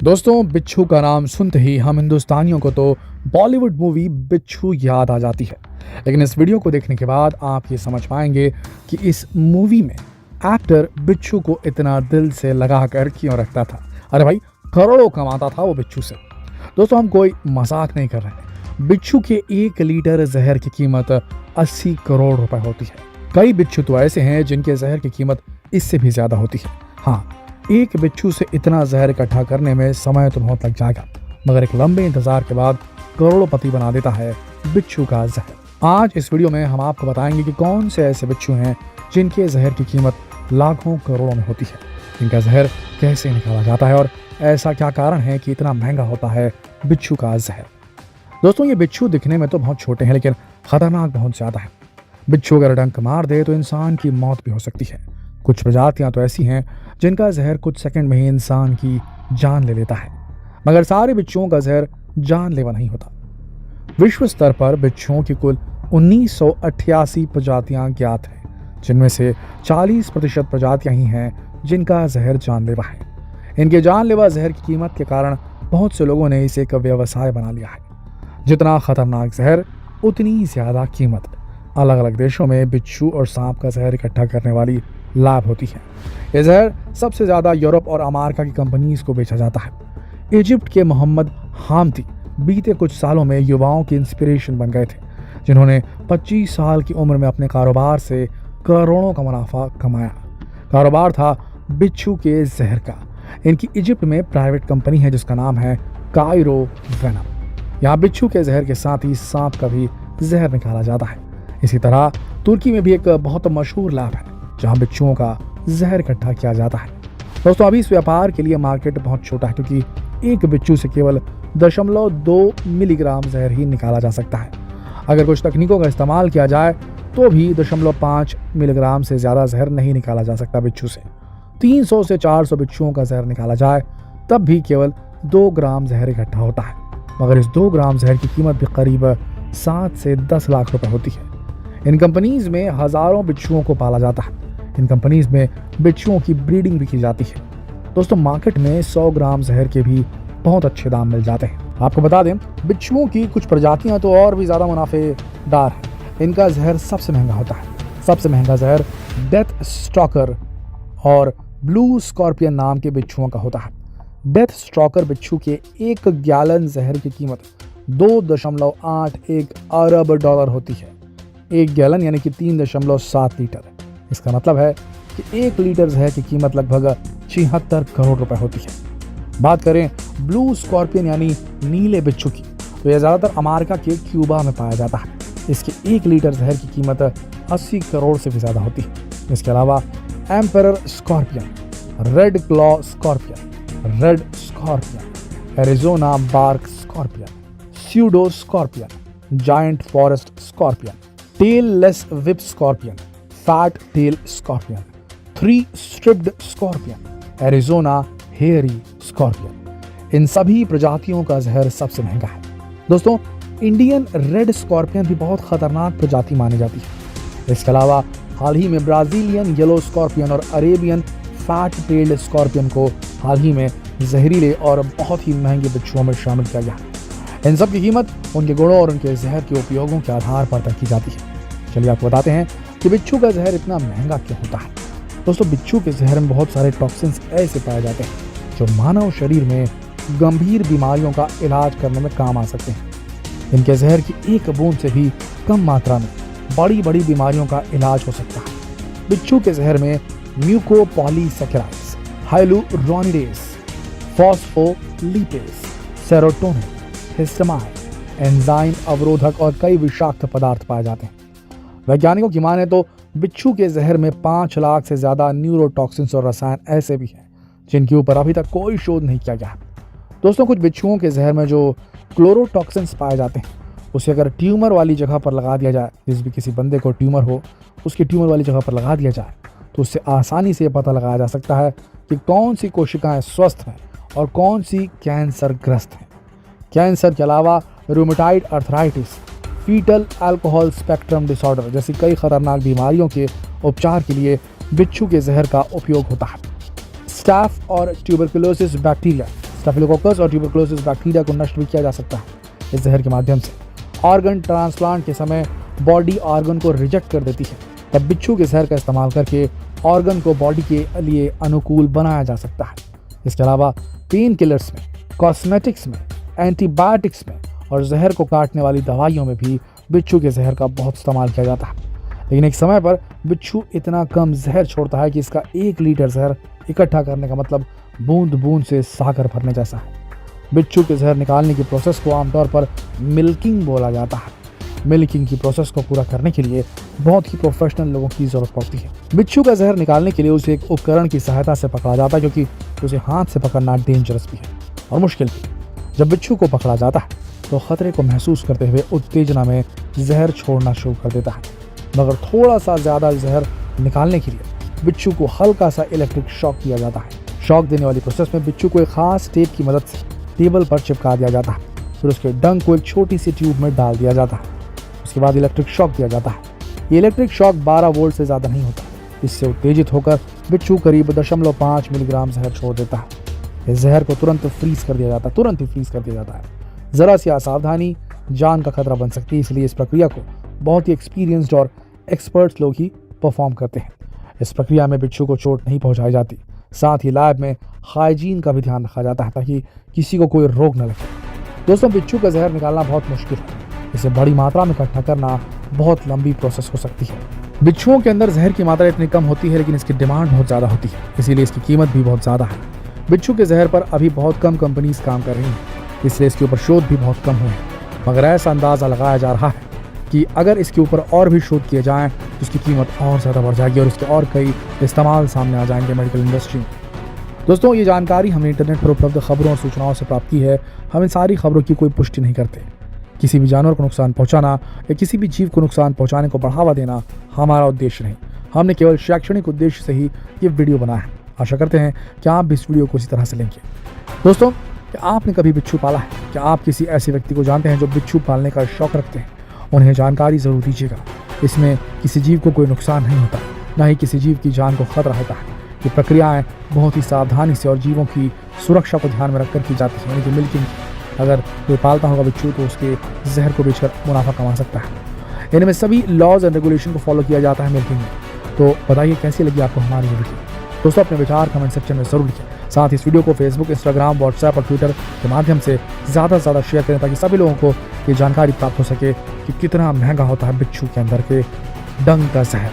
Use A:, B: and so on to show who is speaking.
A: दोस्तों, बिच्छू का नाम सुनते ही हम हिंदुस्तानियों को तो बॉलीवुड मूवी बिच्छू याद आ जाती है। लेकिन इस वीडियो को देखने के बाद आप ये समझ पाएंगे कि इस मूवी में एक्टर बिच्छू को इतना दिल से लगा कर क्यों रखता था। अरे भाई, करोड़ों कमाता था वो बिच्छू से। दोस्तों, हम कोई मजाक नहीं कर रहे। बिच्छू के 1 लीटर जहर की कीमत 80 करोड़ रुपए होती है। कई बिच्छू तो ऐसे हैं जिनके जहर की कीमत इससे भी ज्यादा होती है। हाँ, एक बिच्छू से इतना जहर इकट्ठा करने में समय तो बहुत लग जाएगा, मगर एक लंबे इंतजार के बाद करोड़पति बना देता है बिच्छू का जहर। आज इस वीडियो में हम आपको बताएंगे कि कौन से ऐसे बिच्छू हैं जिनके जहर की कीमत लाखों करोड़ों में होती है, इनका जहर कैसे निकाला जाता है और ऐसा क्या कारण है कि इतना महंगा होता है बिच्छू का जहर। दोस्तों, ये बिच्छू दिखने में तो बहुत छोटे हैं, लेकिन खतरनाक बहुत ज्यादा है। बिच्छू अगर डंक मार दे तो इंसान की मौत भी हो सकती है। कुछ प्रजातियां तो ऐसी हैं जिनका जहर कुछ सेकंड में ही इंसान की जान ले लेता है, मगर सारे बिच्छुओं का जहर जानलेवा नहीं होता। विश्व स्तर पर बिच्छुओं की कुल 1988 प्रजातियां ज्ञात हैं, जिनमें से 40% प्रजातियां ही हैं जिनका जहर जानलेवा है। इनके जानलेवा जहर की कीमत के कारण बहुत से लोगों ने इसे एक व्यवसाय बना लिया है। जितना खतरनाक जहर उतनी ज्यादा कीमत। अलग अलग देशों में बिच्छू और सांप का जहर इकट्ठा करने वाली लाभ होती है। यह जहर सबसे ज्यादा यूरोप और अमेरिका की कंपनीज को बेचा जाता है। इजिप्ट के मोहम्मद हामदी बीते कुछ सालों में युवाओं की इंस्पिरेशन बन गए थे, जिन्होंने 25 साल की उम्र में अपने कारोबार से करोड़ों का मुनाफा कमाया। कारोबार था बिच्छू के जहर का। इनकी इजिप्ट में प्राइवेट कंपनी है जिसका नाम है कायरो वेनम। यहाँ बिच्छू के जहर के साथ ही सांप का भी जहर निकाला जाता है। इसी तरह तुर्की में भी एक बहुत मशहूर लैब है जहां बिच्छुओं का जहर इकट्ठा किया जाता है। दोस्तों, अभी इस व्यापार के लिए मार्केट बहुत छोटा है, क्योंकि एक बिच्छू से केवल 0.2 मिलीग्राम जहर ही निकाला जा सकता है। अगर कुछ तकनीकों का इस्तेमाल किया जाए तो भी 0.5 मिलीग्राम से ज्यादा जहर नहीं निकाला जा सकता बिच्छू से। 300 से 400 बिच्छुओं का जहर निकाला जाए तब भी केवल 2 ग्राम जहर इकट्ठा होता है, मगर इस 2 ग्राम जहर की कीमत भी करीब 7 से 10 लाख रुपए होती है। इन कंपनीज में हजारों बिच्छुओं को पाला जाता है। इन कंपनीज में बिच्छुओं की ब्रीडिंग भी की जाती है। दोस्तों, मार्केट में 100 ग्राम जहर के भी बहुत अच्छे दाम मिल जाते हैं। आपको बता दें, बिच्छुओं की कुछ प्रजातियां तो और भी ज्यादा मुनाफेदार हैं। इनका जहर सबसे महंगा होता है। सबसे महंगा जहर डेथ स्टॉकर और ब्लू स्कॉर्पियन नाम के बिच्छुओं का होता है। डेथ स्टॉकर बिच्छू के 1 गैलन जहर की कीमत 2.81 अरब डॉलर होती है। 1 गैलन यानी कि 3.7 लीटर। इसका मतलब है कि 1 लीटर जहर की कीमत लगभग 76 करोड़ रुपए होती है। बात करें ब्लू स्कॉर्पियन यानी नीले बिच्छू की, तो यह ज्यादातर अमेरिका के क्यूबा में पाया जाता है। इसके 1 लीटर जहर की कीमत 80 करोड़ से भी ज्यादा होती है। इसके अलावा emperor scorpion, red claw scorpion, red scorpion, Arizona bark scorpion, pseudo scorpion, giant forest scorpion, tailless whip scorpion, fat tail scorpion, 3 striped scorpion, Arizona hairy scorpion. इन सभी प्रजातियों का जहर सबसे महंगा है। दोस्तों, इंडियन रेड स्कॉर्पियन भी बहुत खतरनाक प्रजाति मानी जाती है। इसके अलावा हाल ही में ब्राजीलियन येलो स्कॉर्पियन और अरेबियन फैट टेल्ड स्कॉर्पियन को हाल ही में जहरीले और बहुत ही महंगे बिच्छुओं में शामिल किया गया है। इन सब की कीमत उनके गुणों और उनके जहर के उपयोगों के आधार पर तय की जाती है। चलिए आपको बताते हैं कि बिच्छू का जहर इतना महंगा क्यों होता है। दोस्तों, बिच्छू के जहर में बहुत सारे टॉक्सिन्स ऐसे पाए जाते हैं जो मानव शरीर में गंभीर बीमारियों का इलाज करने में काम आ सकते हैं। इनके जहर की 1 बूंद से भी कम मात्रा में बड़ी बड़ी बीमारियों का इलाज हो सकता है। बिच्छू के जहर में म्यूकोपॉलीसैकेराइड्स, हाइलुरोनिडेज, फॉस्फोलिपेज, सेरोटोनिन, हिस्टामाइन, एंजाइम अवरोधक और कई विषाक्त पदार्थ पाए जाते हैं। वैज्ञानिकों की माने तो बिच्छू के जहर में 5 लाख से ज्यादा न्यूरोटॉक्सिन्स और रसायन ऐसे भी हैं जिनके ऊपर अभी तक कोई शोध नहीं किया गया है। दोस्तों, कुछ बिच्छुओं के जहर में जो क्लोरोटॉक्सिन्स पाए जाते हैं, उसे अगर ट्यूमर वाली जगह पर लगा दिया जाए, जिस भी किसी बंदे को ट्यूमर हो उसकी ट्यूमर वाली जगह पर लगा दिया जाए, तो उससे आसानी से पता लगाया जा सकता है कि कौन सी कोशिकाएं स्वस्थ हैं और कौन सी कैंसरग्रस्त हैं। कैंसर के अलावा rheumatoid arthritis, fetal alcohol spectrum disorder जैसी कई खतरनाक बीमारियों के उपचार के लिए बिच्छू के जहर का उपयोग होता है। स्टाफ और ट्यूबरकुलोसिस बैक्टीरिया स्टेफिलोकोकस और ट्यूबरकुलोसिस बैक्टीरिया को नष्ट भी किया जा सकता है इस जहर के माध्यम से। ऑर्गन ट्रांसप्लांट के समय बॉडी ऑर्गन को रिजेक्ट कर देती है, तब बिच्छू के जहर का इस्तेमाल करके ऑर्गन को बॉडी के लिए अनुकूल बनाया जा सकता है। इसके अलावा पेन किलर्स में, कॉस्मेटिक्स में, एंटीबायोटिक्स में और जहर को काटने वाली दवाइयों में भी बिच्छू के जहर का बहुत इस्तेमाल किया जाता है। लेकिन एक समय पर बिच्छू इतना कम जहर छोड़ता है कि इसका 1 लीटर जहर इकट्ठा करने का मतलब बूंद बूंद से सागर भरने जैसा है। बिच्छू के जहर निकालने की प्रोसेस को आमतौर पर मिल्किंग बोला जाता है। मिल्किंग की प्रोसेस को पूरा करने के लिए बहुत ही प्रोफेशनल लोगों की जरूरत पड़ती है। बिच्छू का जहर निकालने के लिए उसे एक उपकरण की सहायता से पकड़ा जाता है, क्योंकि उसे हाथ से पकड़ना डेंजरस भी है और मुश्किल भी। जब बिच्छू को पकड़ा जाता है तो खतरे को महसूस करते हुए उत्तेजना में जहर छोड़ना शुरू कर देता है, मगर थोड़ा सा ज्यादा जहर निकालने के लिए बिच्छू को हल्का सा इलेक्ट्रिक शॉक दिया जाता है। शॉक देने वाली प्रोसेस में बिच्छू को एक खास टेप की मदद से टेबल पर चिपका दिया जाता है, फिर उसके डंक को एक छोटी सी ट्यूब में डाल दिया जाता है। उसके बाद इलेक्ट्रिक शॉक दिया जाता है। ये इलेक्ट्रिक शॉक 12 वोल्ट से ज़्यादा नहीं होता। इससे उत्तेजित होकर बिच्छू करीब 0.5 मिलीग्राम जहर छोड़ देता है। इस जहर को तुरंत ही फ्रीज कर दिया जाता है। ज़रा सी असावधानी जान का खतरा बन सकती है, इसलिए इस प्रक्रिया को बहुत ही एक्सपीरियंस्ड और एक्सपर्ट्स लोग ही परफॉर्म करते हैं। इस प्रक्रिया में बिच्छू को चोट नहीं पहुंचाई जाती। साथ ही लैब में हाइजीन का भी ध्यान रखा जाता है ताकि किसी को कोई रोग न लगे। दोस्तों, बिच्छू का जहर निकालना बहुत मुश्किल है। इसे बड़ी मात्रा में इकट्ठा करना बहुत लंबी प्रोसेस हो सकती है। बिच्छुओं के अंदर जहर की मात्रा इतनी कम होती है, लेकिन इसकी डिमांड बहुत ज़्यादा होती है, इसीलिए इसकी कीमत भी बहुत ज़्यादा है। बिच्छू के जहर पर अभी बहुत कम कंपनीज काम कर रही हैं, इसलिए इसके ऊपर शोध भी बहुत कम हुए हैं। मगर ऐसा अंदाज़ा लगाया जा रहा है कि अगर इसके ऊपर और भी शोध किए जाएँ तो इसकी कीमत और ज़्यादा बढ़ जाएगी और इसके और कई इस्तेमाल सामने आ जाएंगे मेडिकल इंडस्ट्री में। दोस्तों, ये जानकारी हमने इंटरनेट पर उपलब्ध खबरों और सूचनाओं से प्राप्त की है। हम इन सारी खबरों की कोई पुष्टि नहीं करते। किसी भी जानवर को नुकसान पहुंचाना या किसी भी जीव को नुकसान पहुंचाने को बढ़ावा देना हमारा उद्देश्य नहीं। हमने केवल शैक्षणिक उद्देश्य से ही ये वीडियो बनाया है। आशा करते हैं कि आप भी इस वीडियो को इसी तरह से लेंगे। दोस्तों, क्या आपने कभी बिच्छू पाला है? क्या आप किसी ऐसे व्यक्ति को जानते हैं जो बिच्छू पालने का शौक रखते हैं? उन्हें जानकारी ज़रूर दीजिएगा। इसमें किसी जीव को कोई नुकसान नहीं होता, ना ही किसी जीव की जान को खतरा होता है। ये प्रक्रियाएं बहुत ही सावधानी से और जीवों की सुरक्षा को ध्यान में रखकर की जाती है, यानी कि मिल्किंग। अगर कोई पालता होगा बिच्छू तो उसके जहर को बेचकर मुनाफा कमा सकता है। इनमें सभी लॉज एंड रेगुलेशन को फॉलो किया जाता है मिल्किंग में। तो बताइए कैसी लगी आपको हमारी ये वीडियो। दोस्तों, अपने विचार कमेंट सेक्शन में ज़रूर लिखें। साथ ही इस वीडियो को फेसबुक, इंस्टाग्राम, व्हाट्सएप और ट्विटर के माध्यम से ज़्यादा से ज़्यादा शेयर करें ताकि सभी लोगों को ये जानकारी प्राप्त हो सके कि कितना महंगा होता है बिच्छू के अंदर के डंक का जहर।